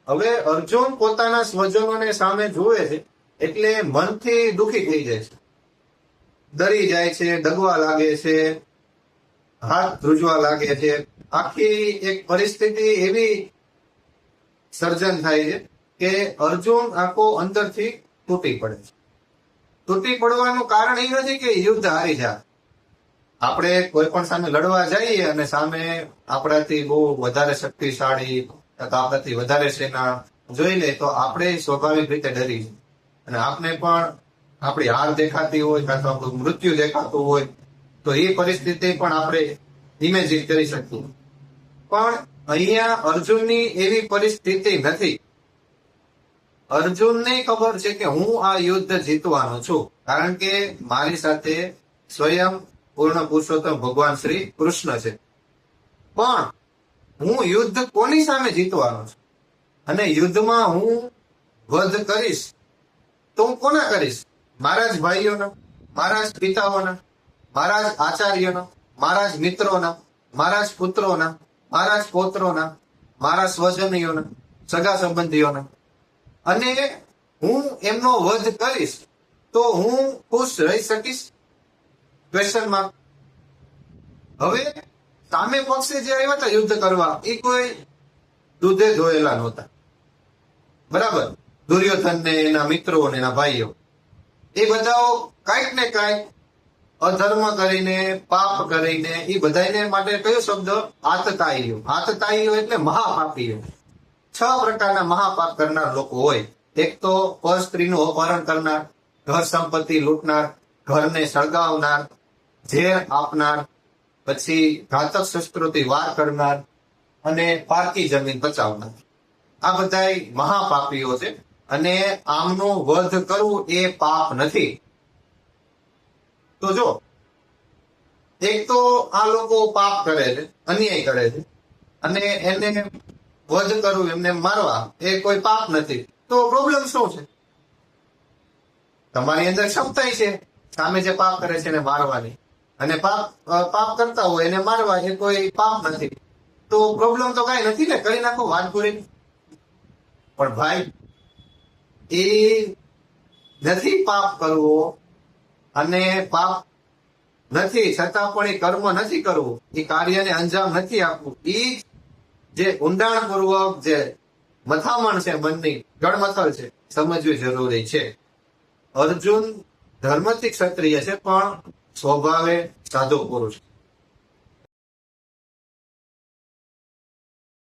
હવે અર્જુન પોતાના સ્વજનોને સામે જુએ છે એટલે મનથી દુખી થઈ જાય છે, ડરી જાય છે, ડગવા લાગે છે, હાથ ધ્રુજવા લાગે છે. આખી એક પરિસ્થિતિ એવી સર્જન થાય છે કે અર્જુન આખો અંદરથી તૂટી પડે છે. તૂટી પડવાનું કારણ એ નથી કે યુદ્ધ હારી જાય. આપણે કોઈ પણ સામે લડવા જઈએ અને સામે આપણાથી બહુ વધારે શક્તિશાળી અથવા આપણાથી વધારે સેના જોઈ લે તો આપણે સ્વાભાવિક રીતે ડરી જઈએ અને આપણે પણ આપણી હાર દેખાતી હોય અથવા આપણું મૃત્યુ દેખાતું હોય તો એ પરિસ્થિતિ પણ આપણે ઇમેજિન કરી શકીએ. પણ અહીંયા અર્જુનની એવી પરિસ્થિતિ નથી. અર્જુનને ખબર છે કે હું આ યુદ્ધ જીતવાનો છું, કારણ કે મારી સાથે સ્વયં પૂર્ણ પુરુષોત્તમ ભગવાન શ્રી કૃષ્ણ છે. પણ હું યુદ્ધ કોની સામે જીતવાનો છું અને યુદ્ધમાં હું વધ કરીશ તો હું કોના કરીશ? મારા જ ભાઈઓના, મારા જ પિતાઓના, મારા જ આચાર્યોના, મારા જ મિત્રોના, મારા જ પુત્રોના, મારા જ પૌત્રોના, મારા સ્વજનીઓના, સગા સંબંધીઓના. અને હું એમનો વધ કરીશ તો હું ખુશ રહી શકીશ? Question mark. હવે સામે પક્ષે જે આવ્યા હતા યુદ્ધ કરવા એ કોઈ દૂધે ધોયેલા નહોતા, બરાબર? દુર્યોધન ને એના મિત્રો ને એના ભાઈઓ એ બધાઓ કાંઈક ને કાંઈક અધર્મ કરીને, પાપ કરીને, એ બધાને માટે કયો શબ્દ? આતતાઈઓ. આતતાઈઓ એટલે મહાપાપીઓ. 6 પ્રકારના મહાપાપ કરનાર લોકો હોય. એક તો પર સ્ત્રીનું અપહરણ કરનાર, ઘર સંપત્તિ લૂંટનાર, ઘરને સળગાવનાર, ઝેર આપનાર, પછી ઘાતક શસ્ત્રોથી વાર કરનાર અને પારકી જમીન બચાવનાર. આ બધા મહાપાપીઓ છે અને આમનો વધ કરવું એ પાપ નથી. તો જો એક તો આ લોકો પાપ કરે છે, અન્યાય કરે છે અને એને વધ કરવું, એમને મારવા એ કોઈ પાપ નથી. તો પ્રોબ્લેમ શું છે? તમારી અંદર ક્ષમતા છે સામે જે પાપ કરે છે એને મારવાની, અને પાપ કરતા હોય એને મારવા એ કોઈ પાપ નથી. તો પ્રોબ્લેમ તો કઈ નથી ને, કરી નાખો વાત પૂરી. પણ ભાઈ એ નથી પાપ કરવો અને પાપ નથી છતાં પણ એ કર્મ નથી કરવું, એ કાર્યને અંજામ નથી આપવું, એ જે ઊંડાણપૂર્વક જે મથામણ છે, મનની ગળમથલ છે, સમજવી જરૂરી છે. અર્જુન ધર્મથી ક્ષત્રિય છે પણ સ્વભાવે સાધુ પુરુષ.